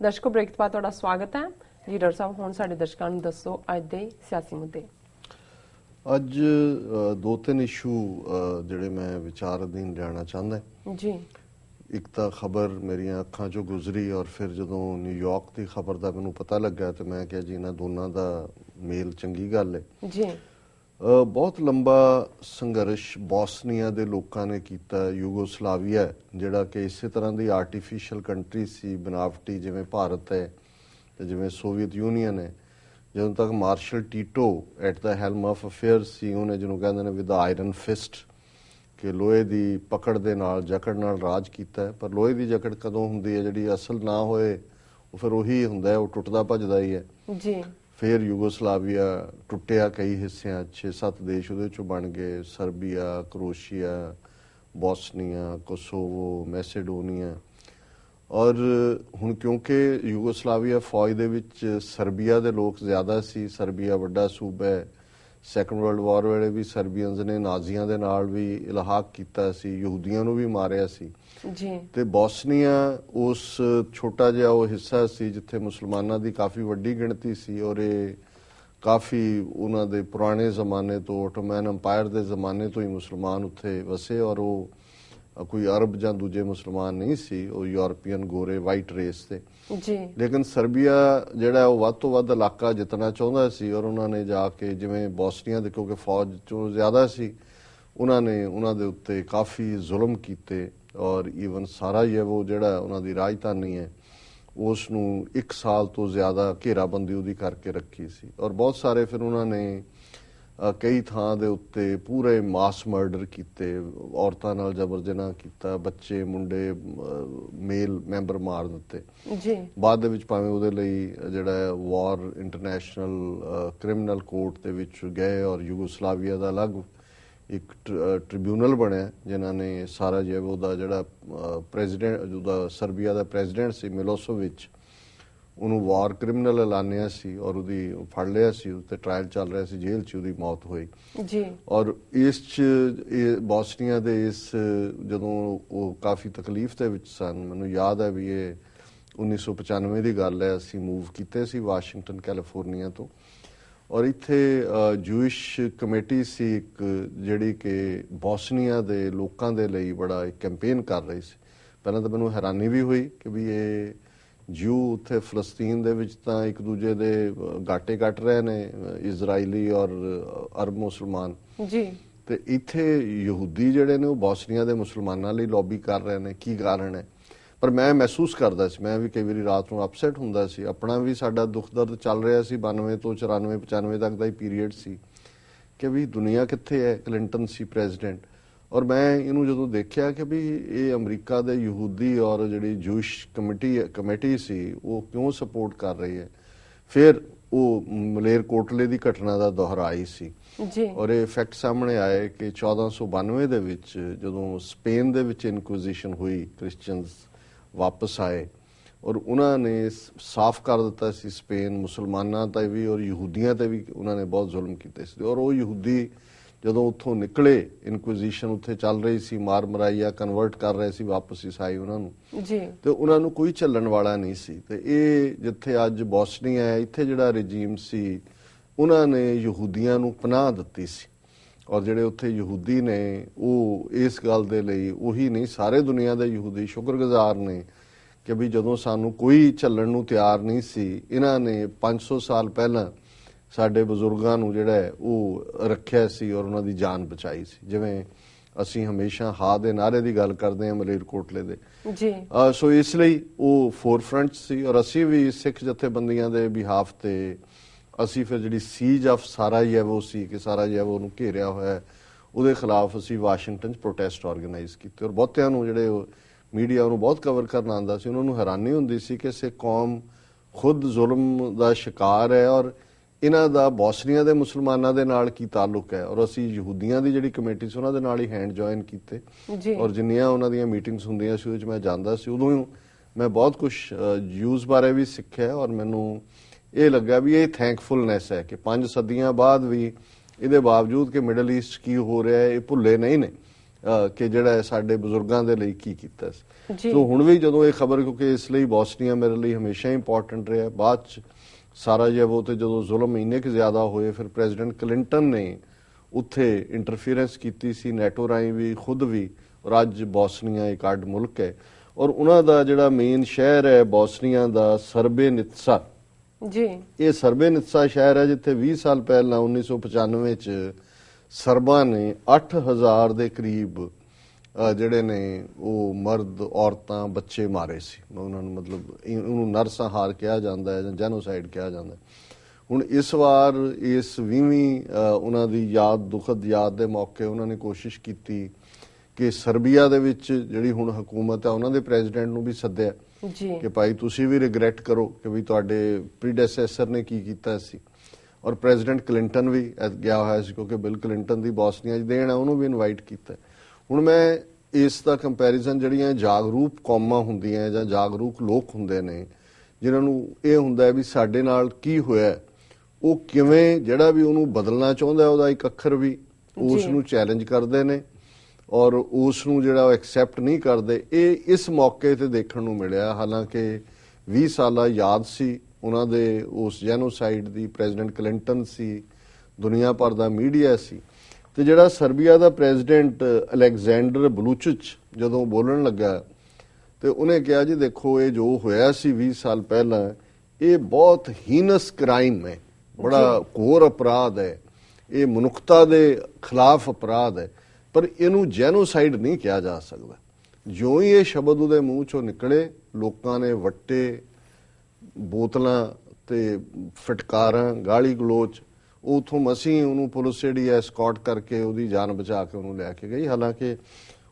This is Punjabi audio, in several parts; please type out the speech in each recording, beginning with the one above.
ਦਰਸ਼ਕੋ ਬ੍ਰੇਕ ਤੋਂ ਬਾਅਦ ਤੁਹਾਡਾ ਸਵਾਗਤ ਹੈ ਜੀ। ਡਾਕਟਰ ਸਾਹਿਬ ਹੁਣ ਸਾਡੇ ਦਰਸ਼ਕਾਂ ਨੂੰ ਦੱਸੋ ਅੱਜ ਦੇ ਸਿਆਸੀ ਮੁੱਦੇ। ਅੱਜ ਦੋ ਤਿੰਨ ਇਸ਼ੂ ਜਿਹੜੇ ਮੈਂ ਵਿਚਾਰ ਅਧੀਨ ਲਿਆਉਣਾ ਚਾਹੁੰਦਾ ਜੀ। ਇੱਕ ਤਾਂ ਖਬਰ ਮੇਰੀਆਂ ਅੱਖਾਂ ਚੋਂ ਗੁਜ਼ਰੀ ਔਰ ਫਿਰ ਜਦੋਂ ਨਿਊਯਾਰਕ ਦੀ ਖਬਰ ਦਾ ਮੈਨੂੰ ਪਤਾ ਲੱਗਾ ਤੇ ਮੈਂ ਕਿਹਾ ਜੀ ਇਹਨਾਂ ਦੋਨਾਂ ਦਾ ਮੇਲ ਚੰਗੀ ਗੱਲ ਹੈ ਜੀ। ਬਹੁਤ ਲੰਬਾ ਸੰਘਰਸ਼ ਬੋਸਨੀਆ ਦੇ ਲੋਕਾਂ ਨੇ ਕੀਤਾ। ਯੂਗੋਸਲਾਵੀਆ ਜਿਹੜਾ ਕਿ ਇਸੇ ਤਰ੍ਹਾਂ ਦੀ ਆਰਟੀਫੀਸ਼ੀਅਲ ਕੰਟਰੀ ਸੀ, ਬਨਾਵਟੀ, ਜਿਵੇਂ ਭਾਰਤ ਹੈ ਤੇ ਜਿਵੇਂ ਸੋਵੀਅਤ ਯੂਨੀਅਨ ਹੈ। ਜਦੋਂ ਤੱਕ Marshal Tito at the helm of affairs ਸੀ, ਉਹਨੇ ਜਿਹਨੂੰ ਕਹਿੰਦੇ ਨੇ ਵਿਦ ਆਇਰਨ ਫਿਸਟ, ਕਿ ਲੋਹੇ ਦੀ ਪਕੜ ਦੇ ਨਾਲ, ਜਕੜ ਨਾਲ ਰਾਜ ਕੀਤਾ। ਪਰ ਲੋਹੇ ਦੀ ਜਕੜ ਕਦੋਂ ਹੁੰਦੀ ਹੈ? ਜਿਹੜੀ ਅਸਲ ਨਾ ਹੋਏ ਉਹ ਫਿਰ ਉਹੀ ਹੁੰਦਾ ਹੈ, ਉਹ ਟੁੱਟਦਾ ਭੱਜਦਾ ਹੀ ਹੈ ਜੀ। ਫਿਰ ਯੂਗੋਸਲਾਵੀਆ ਟੁੱਟਿਆ ਕਈ ਹਿੱਸਿਆਂ, 6-7 ਦੇਸ਼ ਉਹਦੇ ਚੋਂ ਬਣ ਗਏ, ਸਰਬੀਆ, ਕਰੋਸ਼ੀਆ, ਬੋਸਨੀਆ, ਕੋਸੋਵੋ, ਮੈਸੇਡੋਨੀਆ। ਔਰ ਹੁਣ ਕਿਉਂਕਿ ਯੂਗੋਸਲਾਵੀਆ ਫੌਜ ਦੇ ਵਿੱਚ ਸਰਬੀਆ ਦੇ ਲੋਕ ਜ਼ਿਆਦਾ ਸੀ, ਸਰਬੀਆ ਵੱਡਾ ਸੂਬਾ ਹੈ, ਸੈਕੰਡ ਵਰਲਡ ਵਾਰ ਵੇਲੇ ਵੀ ਸਰਬੀਅਨਸ ਨੇ ਨਾਜ਼ੀਆਂ ਦੇ ਨਾਲ ਵੀ ਇਲਹਾਕ ਕੀਤਾ ਸੀ, ਯਹੂਦੀਆਂ ਨੂੰ ਵੀ ਮਾਰਿਆ ਸੀ ਜੀ। ਤੇ ਬੋਸਨੀਆ ਉਸ ਛੋਟਾ ਜਿਹਾ ਉਹ ਹਿੱਸਾ ਸੀ ਜਿੱਥੇ ਮੁਸਲਮਾਨਾਂ ਦੀ ਕਾਫੀ ਵੱਡੀ ਗਿਣਤੀ ਸੀ ਔਰ ਇਹ ਕਾਫੀ ਉਹਨਾਂ ਦੇ ਪੁਰਾਣੇ ਜ਼ਮਾਨੇ ਤੋਂ, ਆਟੋਮੈਨ ਅੰਪਾਇਰ ਦੇ ਜ਼ਮਾਨੇ ਤੋਂ ਹੀ ਮੁਸਲਮਾਨ ਉੱਥੇ ਵਸੇ ਔਰ ਉਹ ਕੋਈ ਅਰਬ ਜਾਂ ਦੂਜੇ ਮੁਸਲਮਾਨ ਨਹੀਂ ਸੀ, ਉਹ ਯੂਰਪੀਅਨ ਗੋਰੇ ਵਾਈਟ ਰੇਸ ਦੇ ਜੀ। ਲੇਕਿਨ ਸਰਬੀਆ ਜਿਹੜਾ ਉਹ ਵੱਧ ਤੋਂ ਵੱਧ ਇਲਾਕਾ ਜਿੱਤਣਾ ਚਾਹੁੰਦਾ ਸੀ ਔਰ ਉਹਨਾਂ ਨੇ ਜਾ ਕੇ, ਜਿਵੇਂ ਬੋਸਨੀਆ ਦੇ ਕਿਉਂਕਿ ਫੌਜ ਚੋਂ ਜ਼ਿਆਦਾ ਸੀ, ਉਹਨਾਂ ਨੇ ਉਹਨਾਂ ਦੇ ਉੱਤੇ ਕਾਫੀ ਜ਼ੁਲਮ ਕੀਤੇ ਔਰ ਈਵਨ ਸਾਰਾਯੇਵੋ ਜਿਹੜਾ ਉਹਨਾਂ ਦੀ ਰਾਜਧਾਨੀ ਹੈ ਉਸ ਨੂੰ 1 ਸਾਲ ਤੋਂ ਜ਼ਿਆਦਾ ਘੇਰਾਬੰਦੀ ਉਹਦੀ ਕਰਕੇ ਰੱਖੀ ਸੀ। ਔਰ ਬਹੁਤ ਸਾਰੇ ਫਿਰ ਉਹਨਾਂ ਨੇ ਕਈ ਥਾਂ ਦੇ ਉੱਤੇ ਪੂਰੇ ਮਾਸ ਮਰਡਰ ਕੀਤੇ, ਔਰਤਾਂ ਨਾਲ ਜਬਰ ਜਨਾਹ ਕੀਤਾ, ਬੱਚੇ ਮੁੰਡੇ ਮੇਲ ਮੈਂਬਰ ਮਾਰ ਦਿੱਤੇ ਜੀ। ਬਾਅਦ ਦੇ ਵਿੱਚ ਭਾਵੇਂ ਉਹਦੇ ਲਈ ਜਿਹੜਾ ਵਾਰ ਇੰਟਰਨੈਸ਼ਨਲ ਕ੍ਰਿਮੀਨਲ ਕੋਰਟ ਦੇ ਵਿੱਚ ਗਏ ਔਰ ਯੂਗੋਸਲਾਵੀਆ ਦਾ ਅਲੱਗ ਇੱਕ ਟ੍ਰਿਬਿਊਨਲ ਬਣਿਆ ਜਿਨ੍ਹਾਂ ਨੇ ਸਾਰਾਯੇਵੋ ਦਾ ਜਿਹੜਾ ਪ੍ਰੈਜ਼ੀਡੈਂਟ, ਜਿਹਦਾ ਸਰਬੀਆ ਦਾ ਪ੍ਰੈਜ਼ੀਡੈਂਟ ਸੀ ਮਿਲੋਸੇਵਿਚ, ਉਹਨੂੰ ਵਾਰ ਕ੍ਰਿਮੀਨਲ ਐਲਾਨਿਆ ਸੀ ਔਰ ਉਹਦੀ ਫੜ ਲਿਆ ਸੀ, ਉੱਤੇ ਟ੍ਰਾਇਲ ਚੱਲ ਰਿਹਾ ਸੀ, ਜੇਲ੍ਹ 'ਚ ਉਹਦੀ ਮੌਤ ਹੋਈ ਜੀ। ਔਰ ਇਸ 'ਚ ਬੋਸਨੀਆ ਦੇ ਇਸ ਜਦੋਂ ਉਹ ਕਾਫੀ ਤਕਲੀਫ ਦੇ ਵਿੱਚ ਸਨ, ਮੈਨੂੰ ਯਾਦ ਹੈ ਵੀ ਇਹ 1995 ਦੀ ਗੱਲ ਹੈ, ਅਸੀਂ ਮੂਵ ਕੀਤੇ ਸੀ ਵਾਸ਼ਿੰਗਟਨ ਕੈਲੀਫੋਰਨੀਆ ਤੋਂ ਔਰ ਇੱਥੇ ਜੂਇਸ਼ ਕਮੇਟੀ ਸੀ ਇੱਕ ਜਿਹੜੀ ਕਿ ਬੋਸਨੀਆ ਦੇ ਲੋਕਾਂ ਦੇ ਲਈ ਬੜਾ ਇੱਕ ਕੈਂਪੇਨ ਕਰ ਰਹੀ ਸੀ। ਪਹਿਲਾਂ ਤਾਂ ਮੈਨੂੰ ਹੈਰਾਨੀ ਵੀ ਹੋਈ ਕਿ ਵੀ ਇਹ ਜਿਊ ਉੱਥੇ ਫਲਸਤੀਨ ਦੇ ਵਿੱਚ ਤਾਂ ਇੱਕ ਦੂਜੇ ਦੇ ਗਾਟੇ ਕੱਟ ਰਹੇ ਨੇ, ਇਜ਼ਰਾਈਲੀ ਔਰ ਅਰਬ ਮੁਸਲਮਾਨ ਜੀ, ਤੇ ਇੱਥੇ ਯਹੂਦੀ ਜਿਹੜੇ ਨੇ ਉਹ ਬੋਸਨੀਆ ਦੇ ਮੁਸਲਮਾਨਾਂ ਲਈ ਲੌਬੀ ਕਰ ਰਹੇ ਨੇ। ਕੀ ਕਾਰਨ ਹੈ? ਪਰ ਮੈਂ ਮਹਿਸੂਸ ਕਰਦਾ ਸੀ, ਮੈਂ ਵੀ ਕਈ ਵਾਰੀ ਰਾਤ ਨੂੰ ਅਪਸੈਟ ਹੁੰਦਾ ਸੀ, ਆਪਣਾ ਵੀ ਸਾਡਾ ਦੁੱਖ ਦਰਦ ਚੱਲ ਰਿਹਾ ਸੀ। 92 ਤੋਂ 94 95 ਤੱਕ ਦਾ ਹੀ ਪੀਰੀਅਡ ਸੀ ਕਿ ਵੀ ਦੁਨੀਆ ਕਿੱਥੇ ਹੈ। ਕਲਿੰਟਨ ਸੀ ਪ੍ਰੈਜ਼ੀਡੈਂਟ ਔਰ ਮੈਂ ਇਹਨੂੰ ਜਦੋਂ ਦੇਖਿਆ ਕਿ ਵੀ ਇਹ ਅਮਰੀਕਾ ਦੇ ਯਹੂਦੀ ਔਰ ਜਿਹੜੀ ਜੂਇਸ਼ ਕਮੇਟੀ ਸੀ ਉਹ ਕਿਉਂ ਸਪੋਰਟ ਕਰ ਰਹੀ ਹੈ। ਫਿਰ ਉਹ ਮਲੇਰਕੋਟਲੇ ਦੀ ਘਟਨਾ ਦਾ ਦੁਹਰਾਈ ਸੀ ਜੀ ਔਰ ਇਹ ਫੈਕਟ ਸਾਹਮਣੇ ਆਏ ਕਿ 1492 ਦੇ ਵਿੱਚ ਜਦੋਂ ਸਪੇਨ ਦੇ ਵਿੱਚ ਇਨਕੁਇਜ਼ੀਸ਼ਨ ਹੋਈ, ਕ੍ਰਿਸਚੀਅਨਸ ਵਾਪਸ ਆਏ ਔਰ ਉਹਨਾਂ ਨੇ ਸਾਫ਼ ਕਰ ਦਿੱਤਾ ਸੀ ਸਪੇਨ ਮੁਸਲਮਾਨਾਂ ਤੇ ਵੀ ਔਰ ਯਹੂਦੀਆਂ ਤੇ ਵੀ ਉਹਨਾਂ ਨੇ ਬਹੁਤ ਜ਼ੁਲਮ ਕੀਤੇ ਸੀ। ਔਰ ਉਹ ਯਹੂਦੀ ਜਦੋਂ ਉੱਥੋਂ ਨਿਕਲੇ, ਇਨਕੁਇਜ਼ੀਸ਼ਨ ਉੱਥੇ ਚੱਲ ਰਹੀ ਸੀ, ਮਾਰ ਮਰਾਈਆ ਕਨਵਰਟ ਕਰ ਰਹੇ ਸੀ ਵਾਪਸ ਈਸਾਈ ਉਹਨਾਂ ਨੂੰ ਜੀ, ਤੇ ਉਹਨਾਂ ਨੂੰ ਕੋਈ ਝੱਲਣ ਵਾਲਾ ਨਹੀਂ ਸੀ। ਤੇ ਇਹ ਜਿੱਥੇ ਅੱਜ ਬੋਸਨੀਆ ਹੈ, ਇੱਥੇ ਜਿਹੜਾ ਰਜੀਮ ਸੀ ਉਹਨਾਂ ਨੇ ਯਹੂਦੀਆਂ ਨੂੰ ਪਨਾਹ ਦਿੱਤੀ ਸੀ ਔਰ ਜਿਹੜੇ ਉੱਥੇ ਯਹੂਦੀ ਨੇ ਉਹ ਇਸ ਗੱਲ ਦੇ ਲਈ, ਉਹੀ ਨਹੀਂ ਸਾਰੇ ਦੁਨੀਆ ਦੇ ਯਹੂਦੀ ਸ਼ੁਕਰਗੁਜ਼ਾਰ ਨੇ ਕਿ ਵੀ ਜਦੋਂ ਸਾਨੂੰ ਕੋਈ ਝੱਲਣ ਨੂੰ ਤਿਆਰ ਨਹੀਂ ਸੀ, ਇਹਨਾਂ ਨੇ 500 ਸਾਲ ਪਹਿਲਾਂ ਸਾਡੇ ਬਜ਼ੁਰਗਾਂ ਨੂੰ ਜਿਹੜਾ ਹੈ ਉਹ ਰੱਖਿਆ ਸੀ ਔਰ ਉਹਨਾਂ ਦੀ ਜਾਨ ਬਚਾਈ ਸੀ। ਜਿਵੇਂ ਅਸੀਂ ਹਮੇਸ਼ਾ ਹਾ ਦੇ ਨਾਅਰੇ ਦੀ ਗੱਲ ਕਰਦੇ ਹਾਂ ਮਲੇਰਕੋਟਲੇ ਦੇ ਜੀ, ਸੋ ਇਸ ਲਈ ਉਹ ਫੋਰਫਰੰਟ ਸੀ ਔਰ ਅਸੀਂ ਵੀ ਸਿੱਖ ਜਥੇਬੰਦੀਆਂ ਦੇ ਬਿਹਾਫ ਤੇ ਅਸੀਂ ਫਿਰ ਜਿਹੜੀ ਸੀਜ ਆਫ ਸਾਰਾਯੇਵੋ ਸੀ ਕਿ ਸਾਰਾਯੇਵੋ ਨੂੰ ਘੇਰਿਆ ਹੋਇਆ, ਉਹਦੇ ਖਿਲਾਫ ਅਸੀਂ ਵਾਸ਼ਿੰਗਟਨ 'ਚ ਪ੍ਰੋਟੈਸਟ ਆਰਗੇਨਾਈਜ਼ ਕੀਤੇ ਔਰ ਬਹੁਤਿਆਂ ਨੂੰ ਜਿਹੜੇ ਮੀਡੀਆ ਉਹਨੂੰ ਬਹੁਤ ਕਵਰ ਕਰਨਾ ਆਉਂਦਾ ਸੀ, ਉਹਨਾਂ ਨੂੰ ਹੈਰਾਨੀ ਹੁੰਦੀ ਸੀ ਕਿ ਸਿੱਖ ਕੌਮ ਖੁਦ ਜ਼ੁਲਮ ਦਾ ਸ਼ਿਕਾਰ ਹੈ ਔਰ ਇਹਨਾਂ ਦਾ ਬੋਸਨੀਆ ਦੇ ਮੁਸਲਮਾਨਾਂ ਦੇ ਨਾਲ ਕੀ ਤਾਲੁਕ ਹੈ। ਔਰ ਅਸੀਂ ਯਹੂਦੀਆਂ ਦੀ ਜਿਹੜੀ ਕਮੇਟੀ ਸੀ ਉਹਨਾਂ ਦੇ ਨਾਲ ਹੀ ਹੈਂਡ ਜੁਆਇਨ ਕੀਤੇ ਔਰ ਜਿੰਨੀਆਂ ਉਹਨਾਂ ਦੀਆਂ ਮੀਟਿੰਗਸ ਹੁੰਦੀਆਂ ਸੀ ਉਹਦੇ 'ਚ ਮੈਂ ਜਾਂਦਾ ਸੀ। ਉਦੋਂ ਹੀ ਮੈਂ ਬਹੁਤ ਕੁਝ ਯੂਜ਼ ਬਾਰੇ ਵੀ ਸਿੱਖਿਆ ਔਰ ਮੈਨੂੰ ਇਹ ਲੱਗਾ ਵੀ ਇਹ ਥੈਂਕਫੁਲਨੈਸ ਹੈ ਕਿ 5 ਸਦੀਆਂ ਬਾਅਦ ਵੀ ਇਹਦੇ ਬਾਵਜੂਦ ਕਿ ਮਿਡਲ ਈਸਟ ਕੀ ਹੋ ਰਿਹਾ ਹੈ ਇਹ ਭੁੱਲੇ ਨਹੀਂ ਨੇ। ਕਿ ਜਿਹੜਾ ਸਾਡੇ ਬਜ਼ੁਰਗਾਂ ਦੇ ਲਈ ਕੀ ਕੀਤਾ ਸੀ। ਜੀ। ਸੋ ਹੁਣ ਵੀ ਜਦੋਂ ਇਹ ਖਬਰ, ਕਿਉਂਕਿ ਇਸ ਲਈ ਬੋਸਨੀਆ ਮੇਰੇ ਲਈ ਹਮੇਸ਼ਾ ਇੰਪੋਰਟੈਂਟ ਰਿਹਾ। ਬਾਅਦ ਚ ਸਾਰਾਯੇਵੋ ਤੇ ਜਦੋਂ ਜ਼ੁਲਮ ਇੰਨੇ ਕੁ ਜ਼ਿਆਦਾ ਹੋਏ, ਫਿਰ ਪ੍ਰੈਜ਼ੀਡੈਂਟ ਕਲਿੰਟਨ ਨੇ ਉੱਥੇ ਇੰਟਰਫੀਰੈਂਸ ਕੀਤੀ ਸੀ ਨੈਟੋ ਰਾਹੀਂ ਵੀ, ਖੁਦ ਵੀ। ਔਰ ਅੱਜ ਬੋਸਨੀਆ ਇੱਕ ਅੱਡ ਮੁਲਕ ਹੈ ਔਰ ਉਹਨਾਂ ਦਾ ਜਿਹੜਾ ਮੇਨ ਸ਼ਹਿਰ ਹੈ ਬੋਸਨੀਆ ਦਾ ਸਰਬੇਨਿਤਸਾ। ਜੀ। ਇਹ ਸਰਬੇਨਿਤਸਾ ਸ਼ਹਿਰ ਹੈ ਜਿੱਥੇ 20 ਸਾਲ ਪਹਿਲਾਂ 1995 ਚ ਸਰਬਾਂ ਨੇ 8000 ਦੇ ਕਰੀਬ ਜਿਹੜੇ ਨੇ ਉਹ ਮਰਦ, ਔਰਤਾਂ, ਬੱਚੇ ਮਾਰੇ ਸੀ। ਉਹਨਾਂ ਨੂੰ ਮਤਲਬ ਉਹਨੂੰ ਨਰਸੰਹਾਰ ਕਿਹਾ ਜਾਂਦਾ ਹੈ ਜਾਂ ਜੈਨੋਸਾਈਡ ਕਿਹਾ ਜਾਂਦਾ ਹੈ। ਹੁਣ ਇਸ ਵਾਰ ਇਸ 20ਵੀਂ ਉਹਨਾਂ ਦੀ ਯਾਦ, ਦੁਖਦ ਯਾਦ ਦੇ ਮੌਕੇ ਉਹਨਾਂ ਨੇ ਕੋਸ਼ਿਸ਼ ਕੀਤੀ ਕਿ ਸਰਬੀਆ ਦੇ ਵਿੱਚ ਜਿਹੜੀ ਹੁਣ ਹਕੂਮਤ ਹੈ ਉਹਨਾਂ ਦੇ ਪ੍ਰੈਜ਼ੀਡੈਂਟ ਨੂੰ ਵੀ ਸੱਦਿਆ ਕਿ ਭਾਈ ਤੁਸੀਂ ਵੀ ਰਿਗਰੈਟ ਕਰੋ ਕਿ ਵੀ ਤੁਹਾਡੇ ਪ੍ਰੀਡੈਸੈਸਰ ਨੇ ਕੀ ਕੀਤਾ ਸੀ। ਔਰ ਪ੍ਰੈਜ਼ੀਡੈਂਟ ਕਲਿੰਟਨ ਵੀ ਗਿਆ ਹੋਇਆ ਸੀ ਕਿਉਂਕਿ ਬਿਲ ਕਲਿੰਟਨ ਦੀ ਬੋਸਨੀਆ 'ਚ ਦੇਣ ਹੈ, ਉਹਨੂੰ ਵੀ ਇਨਵਾਈਟ ਕੀਤਾ। ਹੁਣ ਮੈਂ ਇਸ ਦਾ ਕੰਪੈਰੀਜ਼ਨ ਜਿਹੜੀਆਂ ਜਾਗਰੂਕ ਕੌਮਾਂ ਹੁੰਦੀਆਂ ਜਾਂ ਜਾਗਰੂਕ ਲੋਕ ਹੁੰਦੇ ਨੇ ਜਿਨ੍ਹਾਂ ਨੂੰ ਇਹ ਹੁੰਦਾ ਵੀ ਸਾਡੇ ਨਾਲ ਕੀ ਹੋਇਆ, ਉਹ ਕਿਵੇਂ ਜਿਹੜਾ ਵੀ ਉਹਨੂੰ ਬਦਲਣਾ ਚਾਹੁੰਦਾ ਉਹਦਾ ਇੱਕ ਅੱਖਰ ਵੀ ਉਸ ਨੂੰ ਚੈਲੰਜ ਕਰਦੇ ਨੇ ਔਰ ਉਸ ਨੂੰ ਜਿਹੜਾ ਉਹ ਐਕਸੈਪਟ ਨਹੀਂ ਕਰਦੇ। ਇਹ ਇਸ ਮੌਕੇ ਤੇ ਦੇਖਣ ਨੂੰ ਮਿਲਿਆ। ਹਾਲਾਂਕਿ 20 ਸਾਲਾ ਯਾਦ ਸੀ ਉਹਨਾਂ ਦੇ ਉਸ ਜੈਨੋਸਾਈਡ ਦੀ, ਪ੍ਰੈਜ਼ੀਡੈਂਟ ਕਲਿੰਟਨ ਸੀ, ਦੁਨੀਆ ਭਰ ਦਾ ਮੀਡੀਆ ਸੀ। ਤੇ ਜਿਹੜਾ ਸਰਬੀਆ ਦਾ ਪ੍ਰੈਜ਼ੀਡੈਂਟ ਅਲੈਗਜ਼ੈਂਡਰ ਬਲੂਚਿਚ ਜਦੋਂ ਬੋਲਣ ਲੱਗਾ ਤੇ ਉਹਨੇ ਕਿਹਾ ਜੀ ਦੇਖੋ ਇਹ ਜੋ ਹੋਇਆ ਸੀ 20 ਸਾਲ ਪਹਿਲਾਂ ਇਹ ਬਹੁਤ ਹੀਨਸ ਕ੍ਰਾਈਮ ਹੈ, ਬੜਾ ਘੋਰ ਅਪਰਾਧ ਹੈ, ਇਹ ਮਨੁੱਖਤਾ ਦੇ ਖਿਲਾਫ ਅਪਰਾਧ ਹੈ, ਪਰ ਇਹਨੂੰ ਜੈਨੋਸਾਈਡ ਨਹੀਂ ਕਿਹਾ ਜਾ ਸਕਦਾ। ਜਿਉਂ ਹੀ ਇਹ ਸ਼ਬਦ ਉਹਦੇ ਮੂੰਹ ਚੋਂ ਨਿਕਲੇ ਲੋਕਾਂ ਨੇ ਵੱਟੇ, ਬੋਤਲਾਂ ਤੇ ਫਟਕਾਰਾਂ, ਗਾਲੀ ਗਲੋਚ, ਉਥੋਂ ਮਸੀਂ ਉਹਨੂੰ ਪੁਲਿਸ ਜਿਹੜੀ ਹੈ ਸਕਾਟ ਕਰਕੇ ਉਹਦੀ ਜਾਨ ਬਚਾ ਕੇ ਉਹਨੂੰ ਲੈ ਕੇ ਗਈ। ਹਾਲਾਂਕਿ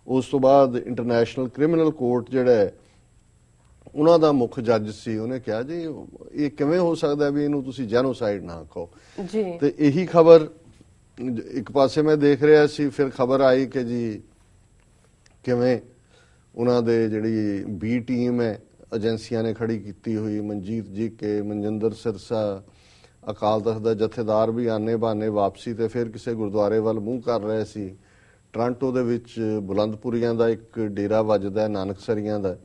ਉਸ ਤੋਂ ਬਾਅਦ ਇੰਟਰਨੈਸ਼ਨਲ ਕ੍ਰਿਮੀਨਲ ਕੋਰਟ ਜਿਹੜਾ ਹੈ ਉਹਨਾਂ ਦਾ ਮੁੱਖ ਜੱਜ ਸੀ, ਉਹਨੇ ਕਿਹਾ ਜੀ ਇਹ ਕਿਵੇਂ ਹੋ ਸਕਦਾ ਵੀ ਇਹਨੂੰ ਤੁਸੀਂ ਜੈਨੋਸਾਈਡ ਨਾ ਕਹੋ। ਤੇ ਇਹੀ ਖਬਰ ਇੱਕ ਪਾਸੇ ਮੈਂ ਦੇਖ ਰਿਹਾ ਸੀ, ਫਿਰ ਖਬਰ ਆਈ ਕਿ ਜੀ ਕਿਵੇਂ ਉਹਨਾਂ ਦੇ ਜਿਹੜੀ ਬੀ ਟੀਮ ਹੈ ਏਜੰਸੀਆਂ ਨੇ ਖੜੀ ਕੀਤੀ ਹੋਈ, ਮਨਜੀਤ ਜੀ ਕੇ, ਮਨਜਿੰਦਰ ਸਿਰਸਾ, ਅਕਾਲ ਤਖਤ ਦਾ ਜਥੇਦਾਰ ਵੀ ਆਨੇ ਬਹਾਨੇ ਵਾਪਸੀ ਤੇ ਫਿਰ ਕਿਸੇ ਗੁਰਦੁਆਰੇ ਵੱਲ ਮੂੰਹ ਕਰ ਰਹੇ ਸੀ। ਟੋਰਾਂਟੋ ਦੇ ਵਿੱਚ ਬੁਲੰਦਪੁਰੀਆਂ ਦਾ ਇੱਕ ਡੇਰਾ ਵੱਜਦਾ ਨਾਨਕਸਰੀਆਂ ਦਾ,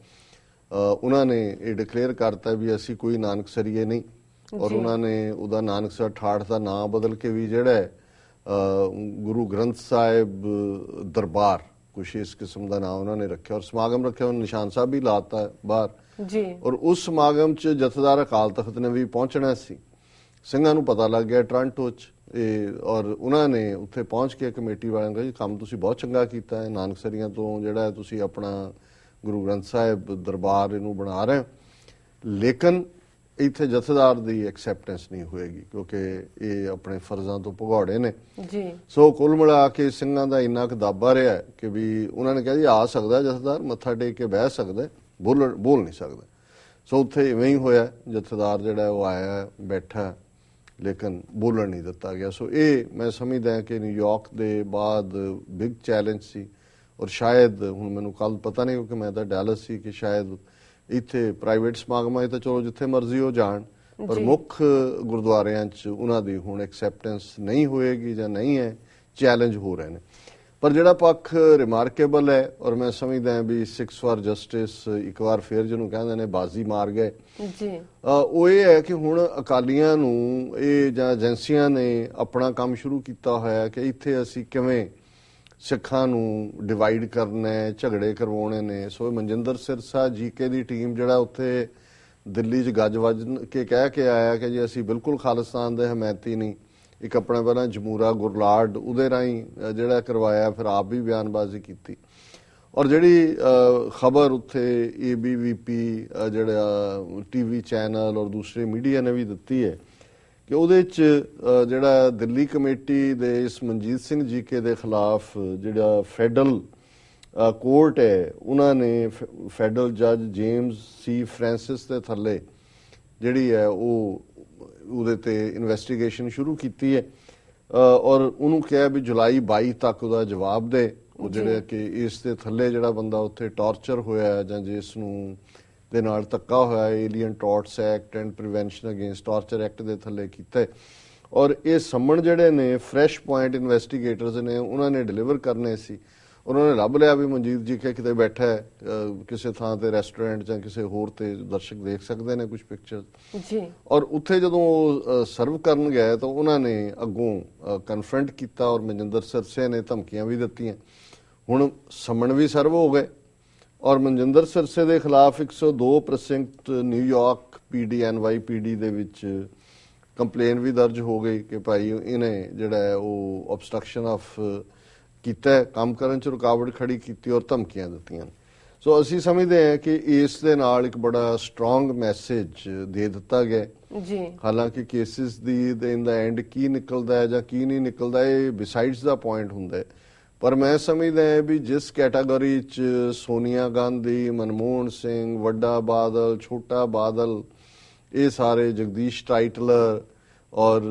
ਉਹਨਾਂ ਨੇ ਇਹ ਡਿਕਲੇਅਰ ਕਰਤਾ ਵੀ ਅਸੀਂ ਕੋਈ ਨਾਨਕਸਰੀਏ ਨਹੀਂ। ਔਰ ਉਹਨਾਂ ਨੇ ਉਹਦਾ ਨਾਨਕਸਰ ਠਾਠ ਦਾ ਨਾਮ ਬਦਲ ਕੇ ਵੀ ਜਿਹੜਾ ਹੈ ਗੁਰੂ ਗ੍ਰੰਥ ਸਾਹਿਬ ਦਰਬਾਰ ਕੁਛ ਇਸ ਕਿਸਮ ਦਾ ਨਾਮ ਉਹਨਾਂ ਨੇ ਰੱਖਿਆ ਔਰ ਸਮਾਗਮ ਰੱਖਿਆ। ਉਹ ਨਿਸ਼ਾਨ ਸਾਹਿਬ ਵੀ ਲਾਤਾ ਬਾਹਰ ਔਰ ਉਸ ਸਮਾਗਮ 'ਚ ਜਥੇਦਾਰ ਅਕਾਲ ਤਖਤ ਨੇ ਵੀ ਪਹੁੰਚਣਾ ਸੀ। ਸਿੰਘਾਂ ਨੂੰ ਪਤਾ ਲੱਗ ਗਿਆ ਟੋਰਾਂਟੋ 'ਚ ਔਰ ਉਹਨਾਂ ਨੇ ਉੱਥੇ ਪਹੁੰਚ ਕੇ ਕਮੇਟੀ ਵਾਲਿਆਂ ਨੂੰ ਕਿਹਾ ਜੀ ਕੰਮ ਤੁਸੀਂ ਬਹੁਤ ਚੰਗਾ ਕੀਤਾ ਹੈ, ਨਾਨਕਸਰੀਆਂ ਤੋਂ ਜਿਹੜਾ ਤੁਸੀਂ ਆਪਣਾ ਗੁਰੂ ਗ੍ਰੰਥ ਸਾਹਿਬ ਦਰਬਾਰ ਇਹਨੂੰ ਬਣਾ ਰਹੇ ਹੋ, ਲੇਕਿਨ ਇੱਥੇ ਜਥੇਦਾਰ ਦੀ ਐਕਸੈਪਟੈਂਸ ਨਹੀਂ ਹੋਏਗੀ ਕਿਉਂਕਿ ਇਹ ਆਪਣੇ ਫਰਜ਼ਾਂ ਤੋਂ ਭਗੌੜੇ ਨੇ। ਸੋ ਕੁੱਲ ਮਿਲਾ ਕੇ ਸਿੰਘਾਂ ਦਾ ਇੰਨਾ ਕੁ ਦਾਬਾ ਰਿਹਾ ਕਿ ਵੀ ਉਹਨਾਂ ਨੇ ਕਿਹਾ ਜੀ ਆ ਸਕਦਾ ਜਥੇਦਾਰ, ਮੱਥਾ ਟੇਕ ਕੇ ਬਹਿ ਸਕਦਾ, ਬੋਲ ਨਹੀਂ ਸਕਦਾ। ਸੋ ਉੱਥੇ ਇਵੇਂ ਹੀ ਹੋਇਆ, ਜਥੇਦਾਰ ਜਿਹੜਾ ਉਹ ਆਇਆ ਬੈਠਾ ਲੇਕਿਨ ਬੋਲਣ ਨਹੀਂ ਦਿੱਤਾ ਗਿਆ। ਸੋ ਇਹ ਮੈਂ ਸਮਝਦਾ ਕਿ ਨਿਊਯਾਰਕ ਦੇ ਬਾਅਦ ਬਿਗ ਚੈਲੰਜ ਸੀ ਔਰ ਸ਼ਾਇਦ ਹੁਣ ਮੈਨੂੰ ਕੱਲ ਪਤਾ ਨਹੀਂ ਕਿਉਂਕਿ ਮੈਂ ਤਾਂ ਡੈਲਸ ਸੀ ਕਿ ਸ਼ਾਇਦ ਇੱਥੇ ਪ੍ਰਾਈਵੇਟ ਸਮਾਗਮਾਂ ਤਾਂ ਚਲੋ ਜਿੱਥੇ ਮਰਜ਼ੀ ਉਹ ਜਾਣ ਪਰ ਮੁੱਖ ਗੁਰਦੁਆਰਿਆਂ 'ਚ ਉਹਨਾਂ ਦੀ ਹੁਣ ਐਕਸੈਪਟੈਂਸ ਨਹੀਂ ਹੋਏਗੀ ਜਾਂ ਨਹੀਂ ਹੈ, ਚੈਲੰਜ ਹੋ ਰਹੇ ਨੇ। ਪਰ ਜਿਹੜਾ ਪੱਖ ਰਿਮਾਰਕੇਬਲ ਹੈ ਔਰ ਮੈਂ ਸਮਝਦਾ ਵੀ 6 ਫਾਰ ਜਸਟਿਸ ਇੱਕ ਵਾਰ ਫੇਰ ਜਿਹਨੂੰ ਕਹਿੰਦੇ ਨੇ ਬਾਜ਼ੀ ਮਾਰ ਗਏ, ਉਹ ਇਹ ਹੈ ਕਿ ਹੁਣ ਅਕਾਲੀਆਂ ਨੂੰ ਇਹ ਜਾਂ ਏਜੰਸੀਆਂ ਨੇ ਆਪਣਾ ਕੰਮ ਸ਼ੁਰੂ ਕੀਤਾ ਹੋਇਆ ਕਿ ਇੱਥੇ ਅਸੀਂ ਕਿਵੇਂ ਸਿੱਖਾਂ ਨੂੰ ਡਿਵਾਈਡ ਕਰਨਾ ਹੈ, ਝਗੜੇ ਕਰਵਾਉਣੇ ਨੇ। ਸੋ ਮਨਜਿੰਦਰ ਸਿਰਸਾ ਜੀਕੇ ਦੀ ਟੀਮ ਜਿਹੜਾ ਉੱਥੇ ਦਿੱਲੀ 'ਚ ਗੱਜ ਵੱਜ ਕੇ ਕਹਿ ਕੇ ਆਇਆ ਕਿ ਜੀ ਅਸੀਂ ਬਿਲਕੁਲ ਖਾਲਿਸਤਾਨ ਦੇ ਹਮਾਇਤੀ ਨਹੀਂ। ਇੱਕ ਆਪਣਾ ਪਹਿਲਾਂ ਜਮੂਰਾ ਗੁਰਲਾਡ ਉਹਦੇ ਰਾਹੀਂ ਜਿਹੜਾ ਕਰਵਾਇਆ, ਫਿਰ ਆਪ ਵੀ ਬਿਆਨਬਾਜ਼ੀ ਕੀਤੀ। ਔਰ ਜਿਹੜੀ ਖਬਰ ਉੱਥੇ ABVP ਜਿਹੜਾ TV ਚੈਨਲ ਔਰ ਦੂਸਰੇ ਮੀਡੀਆ ਨੇ ਵੀ ਦਿੱਤੀ ਹੈ ਕਿ ਉਹਦੇ 'ਚ ਜਿਹੜਾ ਦਿੱਲੀ ਕਮੇਟੀ ਦੇ ਇਸ ਮਨਜੀਤ ਸਿੰਘ ਜੀਕੇ ਦੇ ਖਿਲਾਫ ਜਿਹੜਾ ਫੈਡਰਲ ਕੋਰਟ ਹੈ ਉਹਨਾਂ ਨੇ ਫੈਡਰਲ ਜੱਜ ਜੇਮਸ C ਫ੍ਰਾਂਸਿਸ ਦੇ ਥੱਲੇ ਜਿਹੜੀ ਹੈ ਉਹ ਉਹਦੇ ਤੇ ਇਨਵੈਸਟੀਗੇਸ਼ਨ ਸ਼ੁਰੂ ਕੀਤੀ ਹੈ ਔਰ ਉਹਨੂੰ ਕਿਹਾ ਵੀ ਜੁਲਾਈ 22 ਤੱਕ ਉਹਦਾ ਜਵਾਬ ਦੇ। ਉਹ ਜਿਹੜੇ ਕਿ ਇਸ ਦੇ ਥੱਲੇ ਜਿਹੜਾ ਬੰਦਾ ਉੱਥੇ ਟਾਰਚਰ ਹੋਇਆ ਜਾਂ ਜਿਸ ਨੂੰ ਦੇ ਨਾਲ ਧੱਕਾ ਹੋਇਆ, Alien Torts Act and Prevention Against Torture Act ਦੇ ਥੱਲੇ ਕੀਤਾ। ਔਰ ਇਹ ਸੰਮਣ ਜਿਹੜੇ ਨੇ ਫਰੈਸ਼ ਪੁਆਇੰਟ ਇਨਵੈਸਟੀਗੇਟਰਸ ਨੇ ਉਹਨਾਂ ਨੇ ਡਿਲੀਵਰ ਕਰਨੇ ਸੀ ਉਹਨਾਂ ਨੇ ਲੱਭ ਲਿਆ ਵੀ ਮਨਜੀਤ ਜੀ ਕਿਤੇ ਬੈਠਾ ਹੈ ਕਿਸੇ ਥਾਂ ਤੇ ਰੈਸਟੋਰੈਂਟ ਜਾਂ ਕਿਸੇ ਹੋਰ ਤੇ ਦਰਸ਼ਕ ਦੇਖ ਸਕਦੇ ਨੇ ਕੁਝ ਪਿਕਚਰ ਜੀ। ਔਰ ਉੱਥੇ ਜਦੋਂ ਉਹ ਸਰਵ ਕਰਨ ਗਏ ਤਾਂ ਉਹਨਾਂ ਨੇ ਅੱਗੋਂ ਕਨਫਰੰਟ ਕੀਤਾ ਔਰ ਮਨਜਿੰਦਰ ਸਿਰਸੇ ਨੇ ਧਮਕੀਆਂ ਵੀ ਦਿੱਤੀਆਂ। ਹੁਣ ਸਮਨ ਵੀ ਸਰਵ ਹੋ ਗਏ ਔਰ ਮਨਜਿੰਦਰ ਸਿਰਸੇ ਦੇ ਖਿਲਾਫ 102 ਪ੍ਰਸੈਂਟ ਨਿਊਯਾਰਕ PD NYPD ਦੇ ਵਿੱਚ ਕੰਪਲੇਨ ਵੀ ਦਰਜ ਹੋ ਗਈ ਕਿ ਭਾਈ ਇਹਨੇ ਜਿਹੜਾ ਹੈ ਉਹ ਆਬਸਟਰਕਸ਼ਨ ਆਫ ਕੀਤਾ, ਕੰਮ ਕਰਨ 'ਚ ਰੁਕਾਵਟ ਖੜੀ ਕੀਤੀ ਔਰ ਧਮਕੀਆਂ ਦਿੱਤੀਆਂ। ਸੋ ਅਸੀਂ ਸਮਝਦੇ ਹਾਂ ਕਿ ਇਸ ਦੇ ਨਾਲ ਇੱਕ ਬੜਾ ਸਟਰੋਂਗ ਮੈਸੇਜ ਦੇ ਦਿੱਤਾ ਗਿਆ ਜੀ। ਹਾਲਾਂਕਿ cases the in the and ਕੀ ਨਿਕਲਦਾ ਹੈ ਜਾਂ ਕੀ ਨਹੀਂ ਨਿਕਲਦਾ ਇਹ ਬਿਸਾਈਡਸ ਦਾ ਪੁਆਇੰਟ ਹੁੰਦਾ ਹੈ, ਪਰ ਮੈਂ ਸਮਝਦਾ ਹਾਂ ਵੀ ਜਿਸ ਕੈਟਾਗਰੀ 'ਚ ਸੋਨੀਆ ਗਾਂਧੀ, ਮਨਮੋਹਨ ਸਿੰਘ, ਵੱਡਾ ਬਾਦਲ, ਛੋਟਾ ਬਾਦਲ, ਇਹ ਸਾਰੇ ਜਗਦੀਸ਼ ਟਾਈਟਲਰ ਔਰ